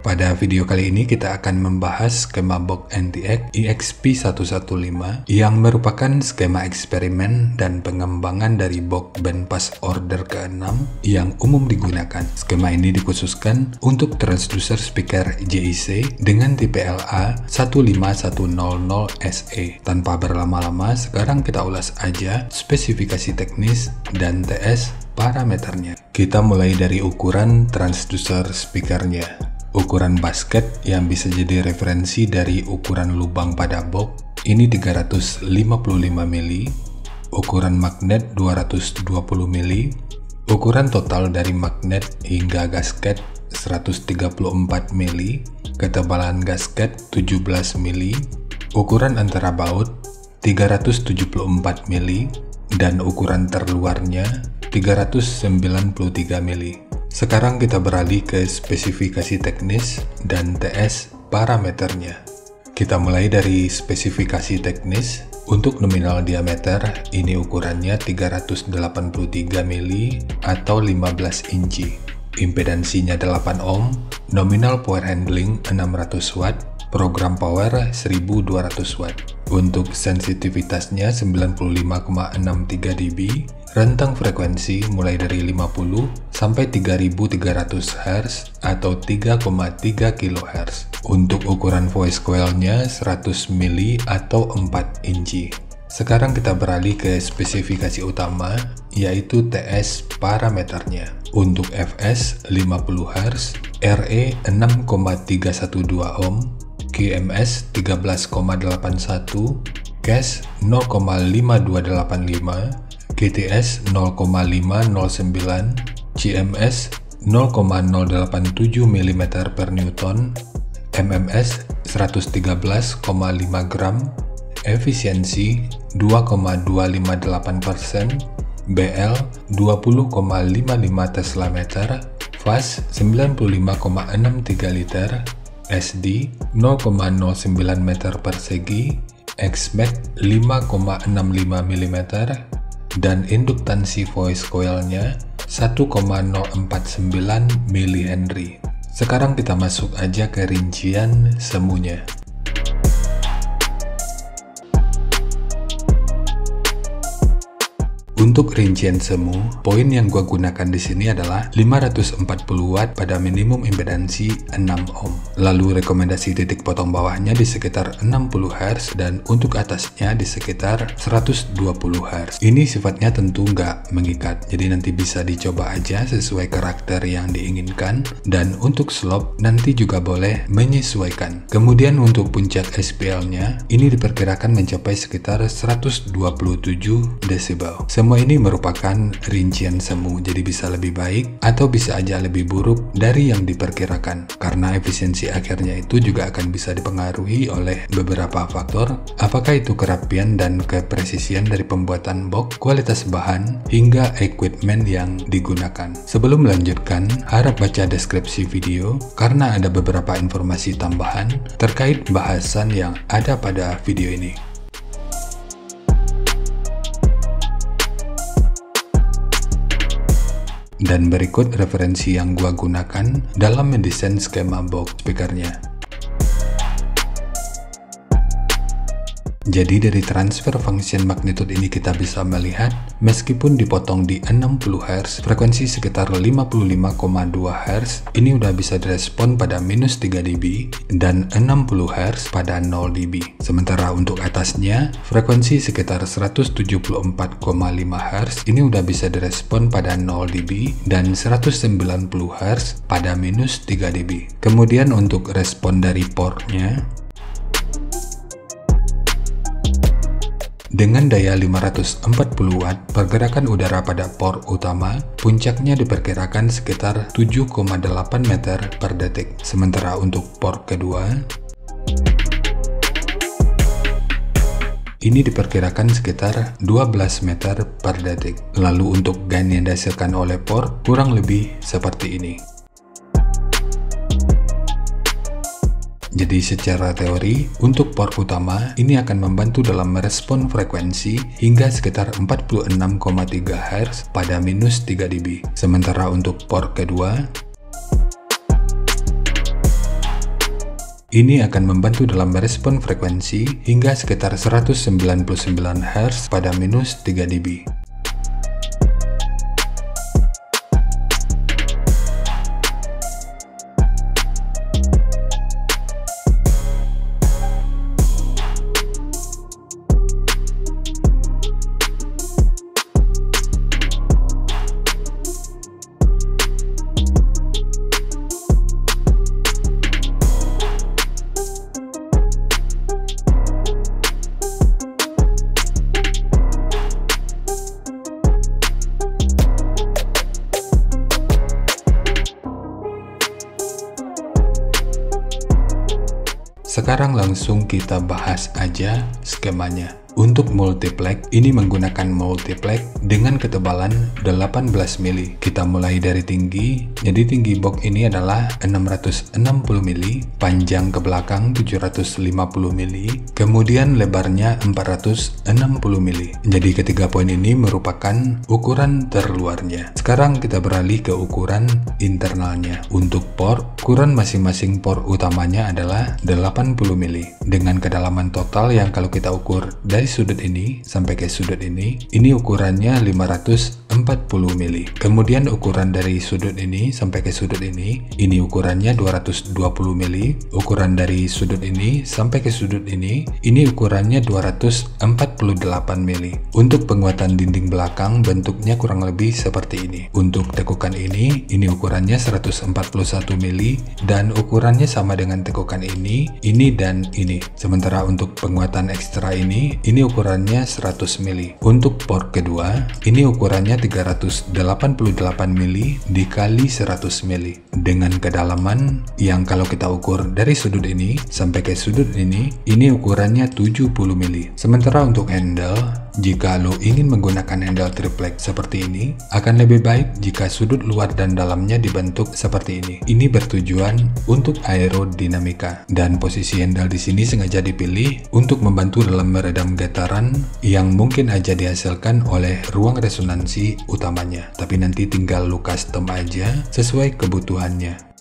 Pada video kali ini kita akan membahas skema box NTX EXP115 yang merupakan skema eksperimen dan pengembangan dari box bandpass order ke-6 yang umum digunakan. Skema ini dikhususkan untuk transducer speaker JIC dengan tipe LA15100SE. Tanpa berlama-lama, sekarang kita ulas aja spesifikasi teknis dan TS parameternya. Kita mulai dari ukuran transducer speakernya. Ukuran basket yang bisa jadi referensi dari ukuran lubang pada box ini 355 mili, ukuran magnet 220 mili, ukuran total dari magnet hingga gasket 134 mili, ketebalan gasket 17 mili, ukuran antara baut 374 mili, dan ukuran terluarnya 393 mili. Sekarang kita beralih ke spesifikasi teknis dan TS parameternya. Kita mulai dari spesifikasi teknis. Untuk nominal diameter, ini ukurannya 383 mili atau 15 inci. Impedansinya 8 ohm, nominal power handling 600 watt, program power 1200 watt. Untuk sensitivitasnya 95,63 dB, rentang frekuensi mulai dari 50 sampai 3300 Hz atau 3,3 kHz. Untuk ukuran voice coil-nya 100 mili atau 4 inci. Sekarang kita beralih ke spesifikasi utama, yaitu TS parameternya. Untuk Fs 50 Hz, Re 6,312 ohm, QMS 13,81, Cache 0,5285, GTS 0,509, CMS 0,087 mm per Newton, MMS 113,5 gram, efisiensi 2,258%, BL 20,55 Tesla meter, fast 95,63 liter, SD 0,09 meter persegi, XMAX 5,65 mm, dan induktansi voice coil-nya 1,049 mH. Sekarang kita masuk aja ke rincian semuanya. Untuk rincian semu, poin yang gua gunakan di sini adalah 540 watt pada minimum impedansi 6 ohm. Lalu rekomendasi titik potong bawahnya di sekitar 60 Hz dan untuk atasnya di sekitar 120 Hz. Ini sifatnya tentu nggak mengikat, jadi nanti bisa dicoba aja sesuai karakter yang diinginkan, dan untuk slope nanti juga boleh menyesuaikan. Kemudian untuk puncak SPL-nya, ini diperkirakan mencapai sekitar 127 desibel. Semua ini merupakan rincian semu, jadi bisa lebih baik atau bisa aja lebih buruk dari yang diperkirakan. Karena efisiensi akhirnya itu juga akan bisa dipengaruhi oleh beberapa faktor, apakah itu kerapian dan kepresisian dari pembuatan box, kualitas bahan, hingga equipment yang digunakan. Sebelum melanjutkan, harap baca deskripsi video karena ada beberapa informasi tambahan terkait bahasan yang ada pada video ini. Dan berikut referensi yang gua gunakan dalam mendesain skema box speakernya. Jadi dari transfer function magnitude ini kita bisa melihat meskipun dipotong di 60 Hz, frekuensi sekitar 55,2 Hz ini udah bisa direspon pada minus 3 dB dan 60 Hz pada 0 dB. Sementara untuk atasnya, frekuensi sekitar 174,5 Hz ini udah bisa direspon pada 0 dB dan 190 Hz pada minus 3 dB. Kemudian untuk respon dari portnya, dengan daya 540 watt, pergerakan udara pada port utama, puncaknya diperkirakan sekitar 7,8 meter per detik. Sementara untuk port kedua, ini diperkirakan sekitar 12 meter per detik. Lalu untuk gain yang dihasilkan oleh port kurang lebih seperti ini. Jadi secara teori, untuk port utama ini akan membantu dalam merespon frekuensi hingga sekitar 46,3 Hz pada minus 3 dB. Sementara untuk port kedua, Ini akan membantu dalam merespon frekuensi hingga sekitar 199 Hz pada minus 3 dB. Sekarang langsung kita bahas aja skemanya. Untuk multiplex, ini menggunakan multiplex dengan ketebalan 18 mili. Kita mulai dari tinggi, jadi tinggi box ini adalah 660 mili, panjang ke belakang 750 mili, kemudian lebarnya 460 mili. Jadi ketiga poin ini merupakan ukuran terluarnya. Sekarang kita beralih ke ukuran internalnya. Untuk port, ukuran masing-masing port utamanya adalah 80 mili, dengan kedalaman total yang kalau kita ukur dari sudut ini sampai ke sudut ini ukurannya 540 mili. Kemudian ukuran dari sudut ini sampai ke sudut ini ukurannya 220 mili. Ukuran dari sudut ini sampai ke sudut ini ukurannya 248 mili. Untuk penguatan dinding belakang bentuknya kurang lebih seperti ini. Untuk tekukan ini ukurannya 141 mili dan ukurannya sama dengan tekukan ini dan ini. Sementara untuk penguatan ekstra ini ukurannya 100 mili. Untuk port kedua, ini ukurannya 388 mili dikali 100 mili. Dengan kedalaman yang kalau kita ukur dari sudut ini sampai ke sudut ini ukurannya 70 mili. Sementara untuk handle, jika lo ingin menggunakan handle triplex seperti ini, akan lebih baik jika sudut luar dan dalamnya dibentuk seperti ini. Ini bertujuan untuk aerodinamika, dan posisi handle di sini sengaja dipilih untuk membantu dalam meredam getaran yang mungkin aja dihasilkan oleh ruang resonansi utamanya. Tapi nanti tinggal lo custom aja sesuai kebutuhannya.